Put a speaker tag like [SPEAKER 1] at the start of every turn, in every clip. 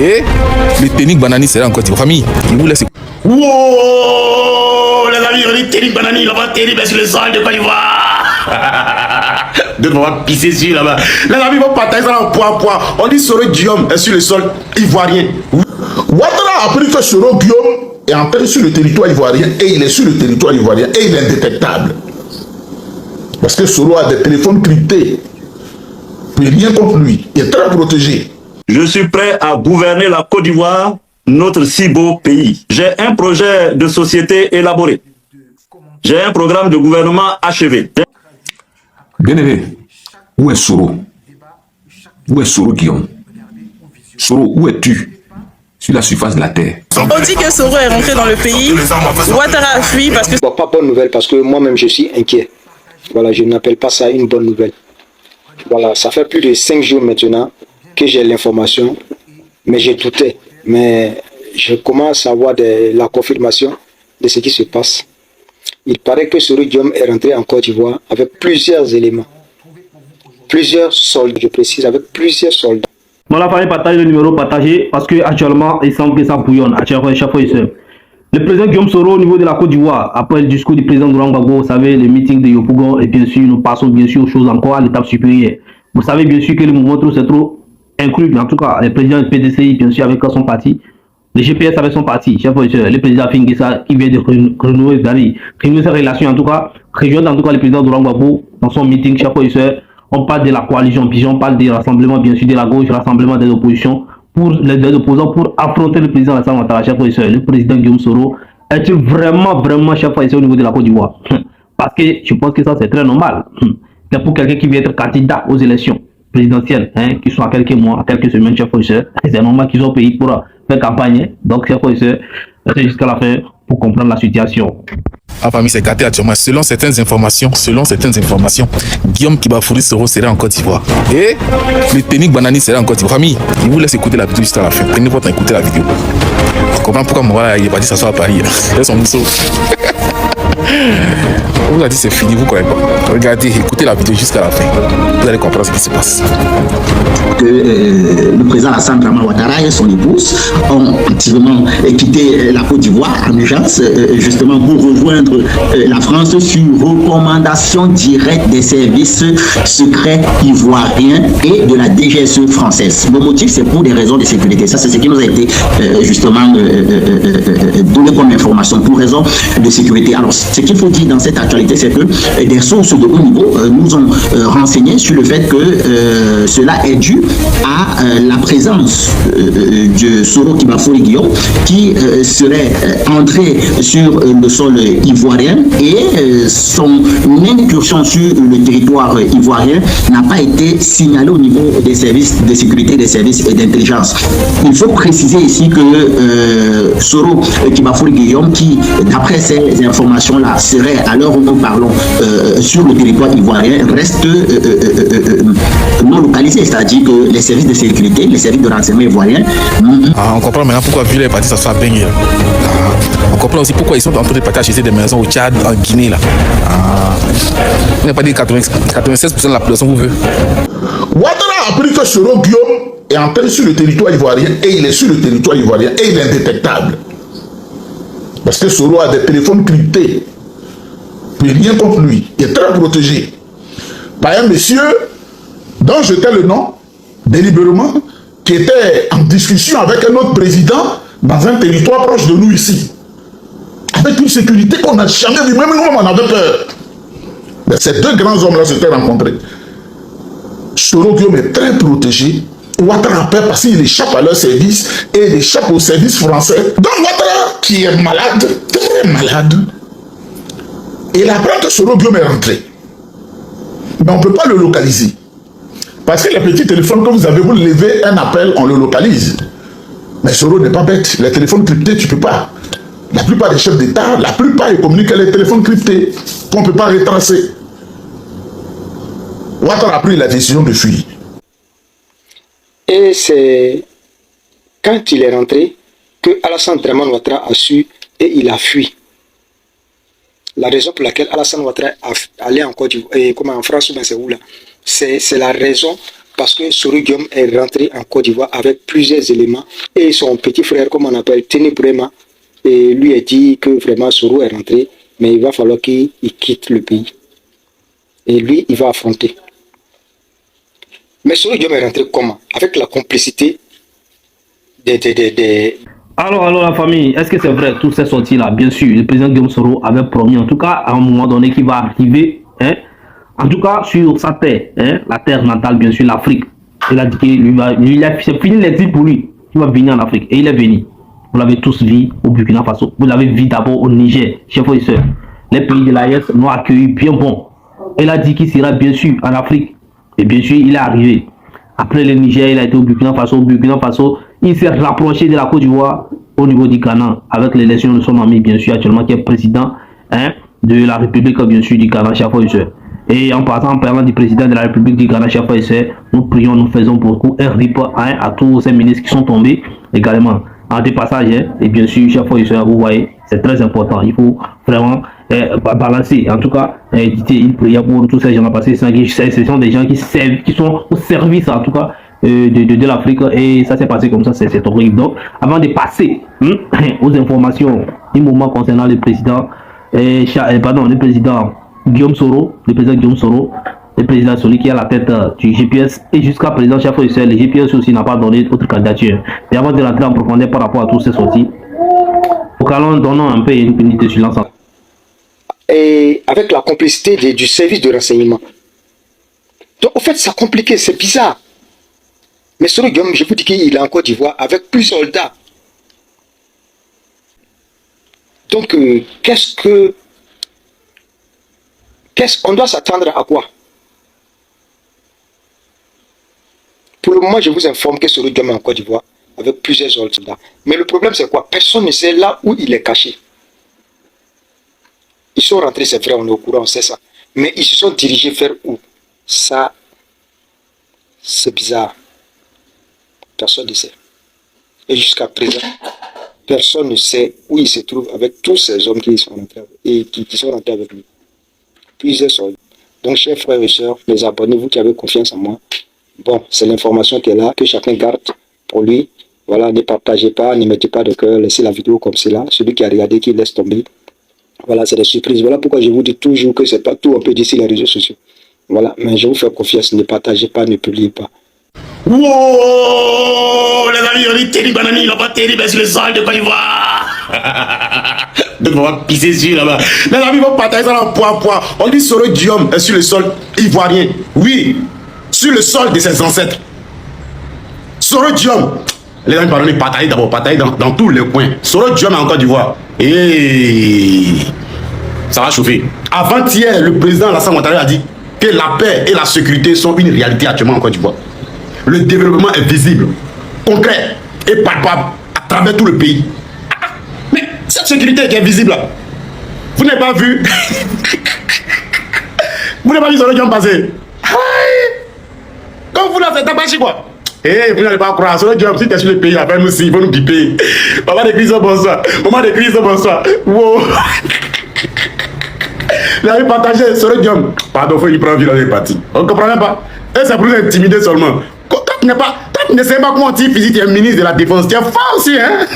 [SPEAKER 1] Et le Ténik Banani sera en Côte d'Ivoire. Famille, il vous laisse.
[SPEAKER 2] Wow, les amis, on dit Ténik Banani, là-bas, Ténik, sur le sol de Côte d'Ivoire. De pouvoir pisser dessus là-bas. Les amis vont partager ça en point. On dit Soro Guillaume est sur le sol ivoirien. Ouattara a appris que Soro Guillaume est entré sur le territoire ivoirien et il est sur le territoire ivoirien et il est indétectable. Parce que Soro a des téléphones cryptés. Mais rien contre lui. Il est très protégé.
[SPEAKER 3] Je suis prêt à gouverner la Côte d'Ivoire, notre si beau pays. J'ai un projet de société élaboré. J'ai un programme de gouvernement achevé.
[SPEAKER 4] Bien-aimé, où est Soro? Où est Soro Guillaume? Soro, où es-tu sur la surface de la terre?
[SPEAKER 5] On dit que Soro est rentré dans le pays. Ouattara a fui parce que...
[SPEAKER 6] Bon, pas bonne nouvelle parce que moi-même je suis inquiet. Voilà, je n'appelle pas ça une bonne nouvelle. Voilà, ça fait plus de 5 jours maintenant que j'ai l'information, mais j'ai douté. Mais je commence à avoir la confirmation de ce qui se passe. Il paraît que Soro Guillaume est rentré en Côte d'Ivoire avec plusieurs éléments. Plusieurs soldats, je précise, avec plusieurs soldats.
[SPEAKER 7] Bon, la famille partage le numéro partagé parce que actuellement il semble que ça bouillonne à chaque fois et seul. Le président Guillaume Soro au niveau de la Côte d'Ivoire, après le discours du président Laurent Gbagbo, vous savez, le meeting de Yopougon, et bien sûr, nous passons bien sûr aux choses encore à l'étape supérieure. Vous savez bien sûr que le mouvement trop c'est trop inclus, en tout cas, le président du PDCI, bien sûr, avec son parti, le GPS avec son parti, chef le président Fingessa qui vient de renouer ses relations, en tout cas, rejoindre en tout cas le président Laurent Gbagbo dans son meeting, chef on parle de la coalition, puis on parle des rassemblements, bien sûr, de la gauche, rassemblement des oppositions, pour les opposants pour affronter le président Alassane Ouattara, chef le président Guillaume Soro est-il vraiment chef au niveau de la Côte d'Ivoire? Parce que je pense que ça c'est très normal. C'est pour quelqu'un qui veut être candidat aux élections présidentielles, qui sont à quelques mois, à quelques semaines, chef c'est normal qu'ils ont payé pour faire campagne. Donc chef c'est jusqu'à la fin pour comprendre la situation.
[SPEAKER 1] Famille, c'est gâté actuellement. Selon certaines informations, Guillaume Kibafouri Soro serait en Côte d'Ivoire. Et le Ténik Banani serait en Côte d'Ivoire. Famille, il vous laisse écouter la vidéo jusqu'à la fin. Prenez votre temps écouter la vidéo. Je comprends pourquoi moi il est parti s'asseoir à Paris. Là, son mousseau. On vous a dit c'est fini, vous connaissez pas. Regardez, écoutez la vidéo jusqu'à la fin. Vous allez comprendre ce qui se passe.
[SPEAKER 8] Que le président Alassane Ouattara et son épouse ont activement quitté la Côte d'Ivoire en urgence, justement pour rejoindre la France sur recommandation directe des services secrets ivoiriens et de la DGSE française. Le motif, c'est pour des raisons de sécurité. Ça, c'est ce qui nous a été justement donné comme information pour raison de sécurité. Alors, ce qu'il faut dire dans cette actualité, c'est que des sources de haut niveau nous ont renseigné sur le fait que cela est dû à la présence de Soro Kibafouri Guillaume qui serait entré sur le sol ivoirien et son incursion sur le territoire ivoirien n'a pas été signalée au niveau des services de sécurité, des services d'intelligence. Il faut préciser ici que Soro Kibafouri Guillaume, qui d'après ces informations-là serait à l'heure où nous parlons sur le territoire ivoirien, reste non localisé, c'est-à-dire que les services de sécurité, les services de renseignement ivoiriens...
[SPEAKER 1] on comprend maintenant pourquoi Villa est parti s'asseoir à baigner. On comprend aussi pourquoi ils sont en train de partager des maisons au Tchad, en Guinée là. On n'a pas dit 96% de la population vous veut.
[SPEAKER 2] Ouattara a appris que Soro Guillaume est entré sur le territoire ivoirien et il est sur le territoire ivoirien et il est indétectable. Parce que Soro a des téléphones cryptés. Mais rien contre lui. Il est très protégé. Par un monsieur dont je tais le nom, délibérément, qui était en discussion avec un autre président dans un territoire proche de nous ici. Avec une sécurité qu'on n'a jamais vue. Même nous, on avait peur. Mais ces deux grands hommes-là s'étaient rencontrés. Soro Guillaume est très protégé. Ouattara a peur parce qu'il échappe à leur service et il échappe au service français. Donc Ouattara, qui est malade, très malade, il apprend que Soro Guillaume est rentré. Mais on ne peut pas le localiser. Parce que les petits téléphones que vous avez, vous levez un appel, on le localise. Mais Soro n'est pas bête. Les téléphones cryptés, tu ne peux pas. La plupart des chefs d'État, la plupart, ils communiquent avec les téléphones cryptés qu'on ne peut pas retracer. Ouattara a pris la décision de fuir.
[SPEAKER 6] Et c'est quand il est rentré que Alassane Ouattara a su et il a fui. La raison pour laquelle Alassane Ouattara est allé en Côte d'Ivoire, en France ou bien c'est où là, c'est la raison parce que Soro Guillaume est rentré en Côte d'Ivoire avec plusieurs éléments et son petit frère, comme on appelle Tene Brema, et lui a dit que vraiment Soro est rentré, mais il va falloir qu'il quitte le pays. Et lui, il va affronter. Mais Soro Guillaume est rentré comment? Avec la complicité des...
[SPEAKER 7] Alors la famille, est-ce que c'est vrai toutes ces sorties-là? Bien sûr, le président Guillaume Soro avait promis, en tout cas, à un moment donné, qu'il va arriver, hein, en tout cas, sur sa terre, hein, la terre natale, bien sûr, l'Afrique. Il a dit que c'est fini l'exil pour lui. Il va venir en Afrique. Et il est venu. Vous l'avez tous vu au Burkina Faso. Vous l'avez vu d'abord au Niger, chers frères et sœurs. Les pays de l'AES l'ont accueilli bien bon. Il a dit qu'il sera bien sûr en Afrique. Et bien sûr, il est arrivé. Après le Niger, il a été au Burkina Faso. Au Burkina Faso, il s'est rapproché de la Côte d'Ivoire au niveau du Ghana, avec l'élection de son ami, bien sûr, actuellement, qui est président, hein, de la République, bien sûr, du Ghana, chers frères et sœurs. Et en parlant du président de la République du Ghana, chers frères et sœurs, nous prions, nous faisons beaucoup un rip, hein, à tous ces ministres qui sont tombés également en dépassage, hein, et bien sûr, chers frères et sœurs, vous voyez, c'est très important. Il faut vraiment balancer, en tout cas, une prière pour tous ces gens-là, parce que ce sont des gens qui sont au service, en tout cas, de l'Afrique, et ça s'est passé comme ça, c'est horrible. Donc, avant de passer aux informations, un moment concernant le président, le président Guillaume Soro, le président celui qui est à la tête du GPS, et jusqu'à présent, chef officiel, le GPS aussi n'a pas donné d'autres candidatures. Et avant de rentrer en profondeur par rapport à toutes ces sorties, donnons un peu une minute de silence.
[SPEAKER 6] Et avec la complicité du service de renseignement. Donc, en fait, c'est compliqué, c'est bizarre. Mais Soro Guillaume, je vous dis qu'il est en Côte d'Ivoire avec plus de soldats. Donc, on doit s'attendre à quoi? Pour le moment, je vous informe que Soro Guillaume est en Côte d'Ivoire avec plusieurs soldats. Mais le problème, c'est quoi? Personne ne sait là où il est caché. Ils sont rentrés, c'est vrai, on est au courant, on sait ça. Mais ils se sont dirigés vers où? Ça, c'est bizarre. Personne ne sait. Et jusqu'à présent, personne ne sait où il se trouve avec tous ces hommes qui sont rentrés, et qui sont rentrés avec lui. Plusieurs soldats. Donc, chers frères et sœurs, les abonnés, vous qui avez confiance en moi, bon, c'est l'information qui est là, que chacun garde pour lui. Voilà, ne partagez pas, ne mettez pas de cœur, laissez la vidéo comme c'est là. Celui qui a regardé, qui laisse tomber. Voilà, c'est des surprises. Voilà pourquoi je vous dis toujours que c'est pas tout, on peut dire sur les réseaux sociaux. Voilà, mais je vous fais confiance, ne partagez pas, ne publiez pas.
[SPEAKER 2] Wow, les amis, on est terrible, banani, il n'a pas terrible sur le sol de Côte d'Ivoire. Donc on va pisser dessus là-bas. Les amis vont partager ça en point. On dit Soro Guillaume est sur le sol ivoirien. Oui, sur le sol de ses ancêtres. Soro Guillaume. Les amis, pardonnez, partagez d'abord, partagez dans tous les coins. Soro Guillaume est en Côte d'Ivoire. Et ça va chauffer. Avant-hier, le président Alassane Ouattara a dit que la paix et la sécurité sont une réalité actuellement en Côte d'Ivoire. Le développement est visible, concret et palpable à travers tout le pays. Mais cette sécurité qui est visible là, vous n'avez pas vu? Vous n'avez pas vu Soro Guillaume passer? Comme vous l'avez fait, quoi? Eh, vous n'allez pas croire, Soro Guillaume, si tu es sur le pays, après nous aussi, ils vont nous biper. Maman de Christ, bonsoir. Maman de Christ, bonsoir. Wow. Vous avez partagé Soro Guillaume. Pardon, il faut y prendre vie dans les parties. On ne comprend même pas. Et c'est pour nous intimider seulement. Quand tu ne sais pas comment tu physiques, tu es ministre de la Défense, tu es fort aussi, hein?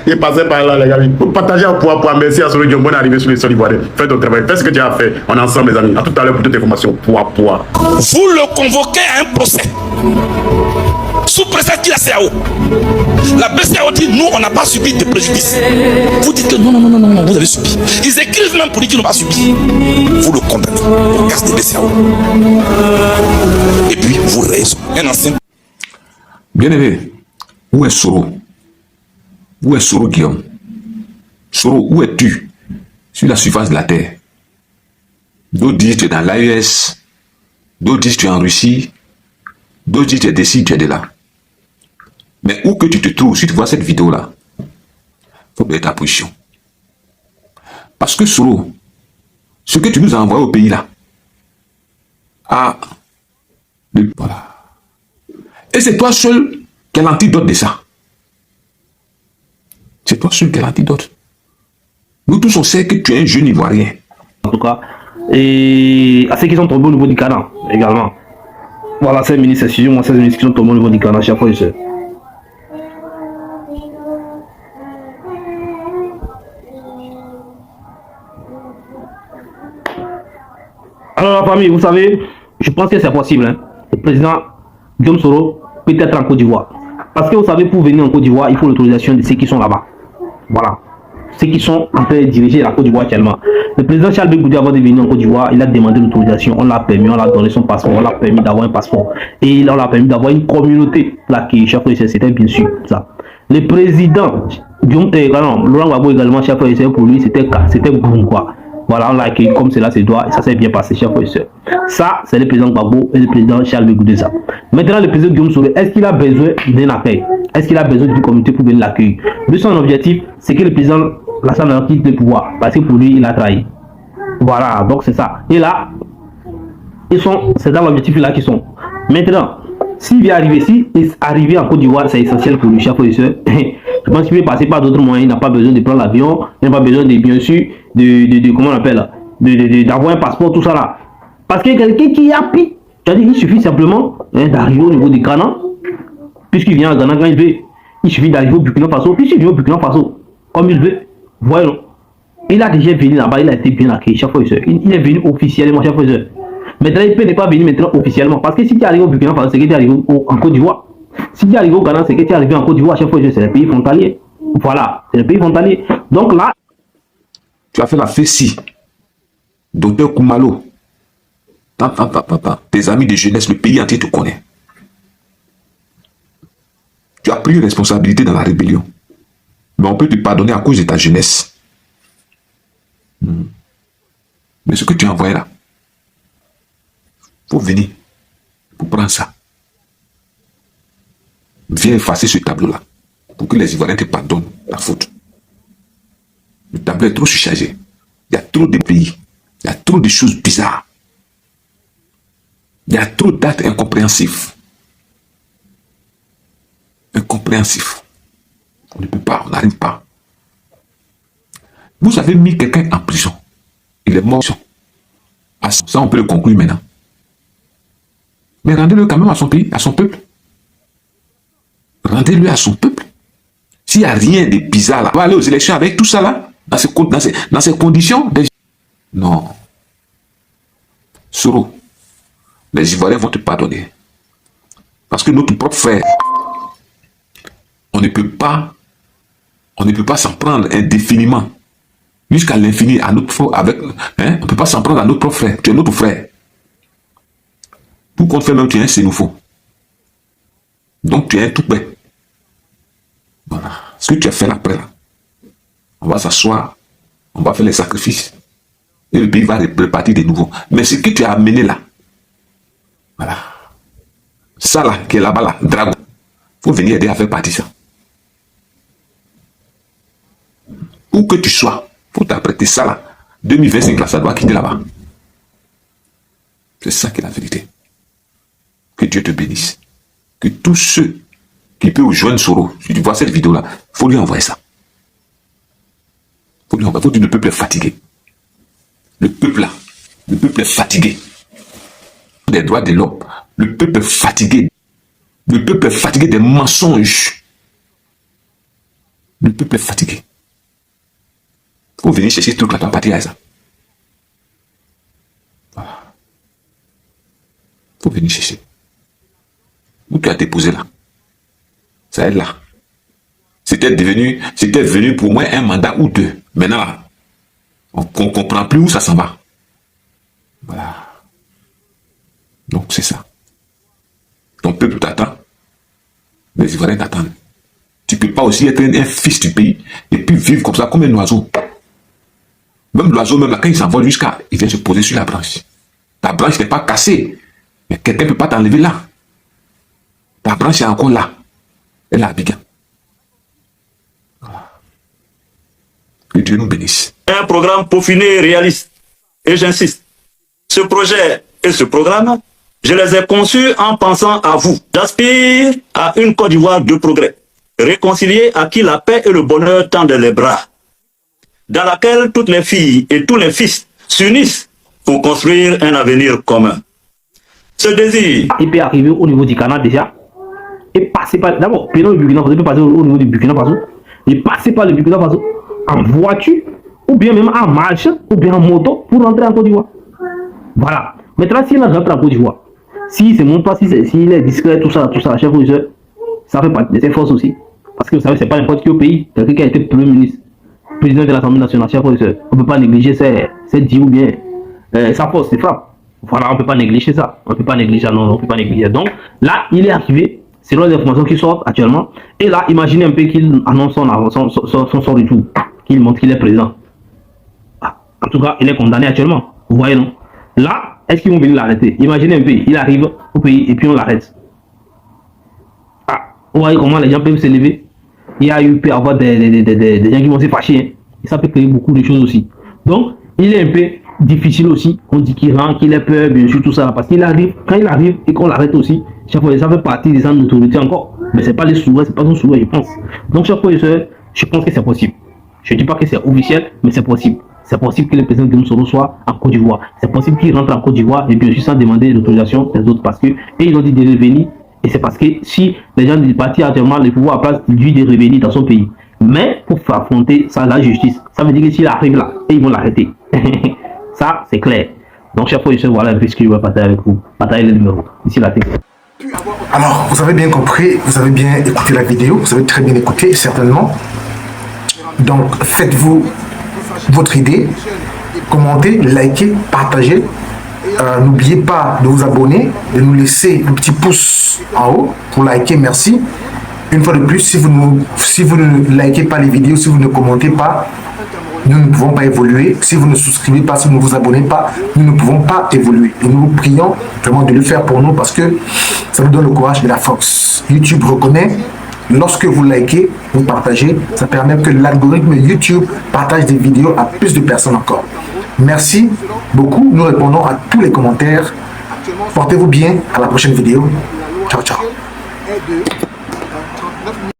[SPEAKER 2] Et passez par là, les gars. Vous partagez un point. Merci à Soro Guillaume. Bonne arrivée sur les sols ivoiriens. Fais ton travail. Fais ce que tu as fait. On est ensemble, les amis. À tout à l'heure pour toute information. Point.
[SPEAKER 1] Vous le convoquez à un procès. Sous prétexte qu'il a CAO. La BCAO dit nous, on n'a pas subi de préjudice. Vous dites que non, vous avez subi. Ils écrivent même pour dire qu'ils n'ont pas subi. Vous le condamnez. Regardez BCAO. Et puis, vous raisonnez. Un ancien.
[SPEAKER 4] Bien aimé, où est Soro? Où est Soro Guillaume? Soro, où es-tu sur la surface de la terre? D'autres disent que tu es dans l'AES, d'autres disent que tu es en Russie, d'autres disent que tu es d'ici, tu es de là. Mais où que tu te trouves, si tu vois cette vidéo-là, il faut donner ta position. Parce que Soro, ce que tu nous as envoyé au pays là, voilà. Et c'est toi seul qui as l'antidote de ça. C'est toi seul qui as l'antidote. Nous tous on sait que tu es un jeune Ivoirien.
[SPEAKER 7] En tout cas, et à ceux qui sont tombés au niveau du Ghana également. Voilà, 5 ministres, excusez-moi, 16 ministres qui sont tombés au niveau du Ghana, chaque fois et seul. Alors la famille, vous savez, je pense que c'est possible. Hein. Le président Guillaume Soro peut être en Côte d'Ivoire. Parce que vous savez, pour venir en Côte d'Ivoire, il faut l'autorisation de ceux qui sont là-bas. Voilà. Ceux qui sont en train de diriger la Côte d'Ivoire actuellement. Le président Charles Bégoudé, avant de venir en Côte d'Ivoire, il a demandé l'autorisation. On l'a permis, on l'a donné son passeport, on l'a permis d'avoir un passeport. Et on l'a permis d'avoir une communauté là qui, chaque fois, c'était bien sûr ça. Le président Laurent Gbagbo également, chaque fois, pour lui, c'était bon quoi. Voilà, on l'a accueilli comme cela se doit et ça s'est bien passé, chers frères et sœurs. Ça, c'est le président Gbagbo et le président Charles Bégoudé. Maintenant, le président Guillaume Soro, est-ce qu'il a besoin d'un accueil? Est-ce qu'il a besoin d'une communauté pour venir l'accueillir? Lui, son objectif, c'est que le président Lassana quitte le pouvoir parce que pour lui, il a trahi. Voilà, donc c'est ça. Et là, c'est dans l'objectif là qu'ils sont. Maintenant, s'il vient arriver, si arriver en Côte d'Ivoire, c'est essentiel pour lui, chers frères et sœurs. Je pense qu'il peut passer par d'autres moyens. Il n'a pas besoin de prendre l'avion, il n'a pas besoin de, bien sûr, comment on appelle, d'avoir un passeport, tout ça là. Parce que quelqu'un qui a pris, c'est-à-dire il suffit simplement d'arriver au niveau du Ghana, puisqu'il vient à Ghana quand il veut. Il suffit d'arriver au Burkina Faso, puisqu'il vient au Burkina Faso, comme il veut. Voyons. Il a déjà venu là-bas, il a été bien accueilli, chers frères et sœurs. Il est venu officiellement, chers frères et sœurs. Maintenant, il peut ne pas venir maintenant officiellement. Parce que si tu arrives au Burkina Faso, c'est que tu arrives en Côte d'Ivoire. Si tu arrives au Ghana, c'est que tu es arrivé en Côte d'Ivoire. Chaque fois, c'est le pays frontalier. Voilà, c'est le pays frontalier. Donc là,
[SPEAKER 4] tu as fait la fessie. Docteur Koumalo. Tes amis de jeunesse, le pays entier te connaît. Tu as pris une responsabilité dans la rébellion. Mais on peut te pardonner à cause de ta jeunesse. Mais ce que tu as envoyé là, faut venir pour prendre ça. Viens effacer ce tableau-là pour que les Ivoiriens te pardonnent la faute. Le tableau est trop surchargé. Il y a trop de pays. Il y a trop de choses bizarres. Il y a trop d'actes incompréhensifs. Incompréhensifs. On ne peut pas, on n'arrive pas. Vous avez mis quelqu'un en prison. Il est mort. À ça, on peut le conclure maintenant. Mais rendez-le quand même à son pays, à son peuple. Rendez-le à son peuple. S'il n'y a rien de bizarre là, on va aller aux élections avec tout ça là, dans ces conditions. Non. Soro, les Ivoiriens vont te pardonner. Parce que notre propre frère, on ne peut pas s'en prendre indéfiniment jusqu'à l'infini à notre frère avec, hein, on ne peut pas s'en prendre à notre propre frère. Tu es notre frère. Tout compte fait, même tu es un sénoufo. Donc tu es un tout prêt. Voilà. Ce que tu as fait après là, on va s'asseoir, on va faire les sacrifices. Et le pays va repartir de nouveau. Mais ce que tu as amené là, voilà. Ça là, qui est là-bas là, dragon. Faut venir aider à faire partir ça. Où que tu sois, faut t'apprêter ça là. 2025 là, ça doit quitter là-bas. C'est ça qui est la vérité. Que Dieu te bénisse. Que tous ceux qui peuvent joindre Soro, si tu vois cette vidéo-là, il faut lui envoyer ça. Il faut dire le peuple est fatigué. Le peuple là, le peuple est fatigué. Des droits de l'homme. Le peuple est fatigué. Le peuple est fatigué des mensonges. Le peuple est fatigué. Il faut venir chercher ce truc là, à partir de ça. Voilà. Il faut venir chercher. Où tu as déposé là. Ça est là. C'était venu pour moi un mandat ou deux. Maintenant là, on ne comprend plus où ça s'en va. Voilà. Donc c'est ça. Ton peuple t'attend. Les Ivoiriens t'attendent. Tu ne peux pas aussi être un fils du pays et puis vivre comme ça, comme un oiseau. Même l'oiseau, même là, quand il s'envole jusqu'à, il vient se poser sur la branche. Ta branche n'est pas cassée. Mais quelqu'un ne peut pas t'enlever là. Ta branche est encore là. Elle a bien. Voilà. Que Dieu nous bénisse.
[SPEAKER 3] Un programme peaufiné et réaliste. Et j'insiste, ce projet et ce programme, je les ai conçus en pensant à vous. J'aspire à une Côte d'Ivoire de progrès, réconciliée à qui la paix et le bonheur tendent les bras, dans laquelle toutes les filles et tous les fils s'unissent pour construire un avenir commun. Ce désir...
[SPEAKER 7] Il peut arriver au niveau du Canada déjà, et passer par... D'abord, prenons le Burkina Faso, il peut passer au niveau du Burkina Faso, et passer par le Burkina Faso en voiture, ou bien même en marche, ou bien en moto, pour rentrer en Côte d'Ivoire. Voilà. Maintenant, s'il rentre en Côte d'Ivoire, s'il se montre pas, s'il est discret, tout ça, chef professeur, ça fait partie de ses forces aussi. Parce que vous savez, c'est pas n'importe quel pays. Quelqu'un qui a été Premier ministre, président de l'Assemblée nationale, chef professeur, on ne peut pas négliger ses dits ou bien sa force, ses frappes. Voilà, on ne peut pas négliger ça. On ne peut pas négliger ça, non, on ne peut pas négliger. Donc, là, il est arrivé, selon les informations qui sortent actuellement. Et là, imaginez un peu qu'il annonce son retour, qu'il montre qu'il est présent. Ah, en tout cas, il est condamné actuellement. Vous voyez, non? Là, est-ce qu'ils vont venir l'arrêter? Imaginez un peu, il arrive au pays et puis on l'arrête. Ah, vous voyez comment les gens peuvent s'élever? Il y a eu peut avoir des gens qui vont se fâcher. Hein. Et ça peut créer beaucoup de choses aussi. Donc, il est un peu difficile aussi. On dit qu'il rentre, qu'il a peur, bien sûr, tout ça. Parce qu'il arrive, quand il arrive et qu'on l'arrête aussi, chaque fois, ça fait partie des centres d'autorité encore. Mais c'est pas les souhaits, c'est pas son souhait, je pense. Donc, chaque fois, je pense que c'est possible. Je ne dis pas que c'est officiel, mais c'est possible. C'est possible que le président Guillaume Soro soit en Côte d'Ivoire. C'est possible qu'il rentre en Côte d'Ivoire et bien sûr sans demander l'autorisation des autres parce que et ils ont dit de revenir. Et c'est parce que si les gens du parti actuellement le pouvoir à place lui de revenir dans son pays. Mais pour faire affronter ça la justice, ça veut dire que s'il arrive là, et ils vont l'arrêter. Ça c'est clair. Donc chaque fois je sais voilà un peu ce que je vais partager avec vous. Partager le numéro. Ici la technique.
[SPEAKER 9] Alors vous avez bien compris, vous avez bien écouté la vidéo, vous avez très bien écouté certainement. Donc faites-vous votre idée, commentez, likez, partagez. N'oubliez pas de vous abonner, de nous laisser un petit pouce en haut pour liker, merci. Une fois de plus, si vous ne likez pas les vidéos, si vous ne commentez pas, nous ne pouvons pas évoluer. Si vous ne souscrivez pas, si vous ne vous abonnez pas, nous ne pouvons pas évoluer. Et nous vous prions vraiment de le faire pour nous parce que ça nous donne le courage et la force. YouTube reconnaît. Lorsque vous likez, vous partagez, ça permet que l'algorithme YouTube partage des vidéos à plus de personnes encore. Merci beaucoup. Nous répondons à tous les commentaires. Portez-vous bien. À la prochaine vidéo. Ciao, ciao.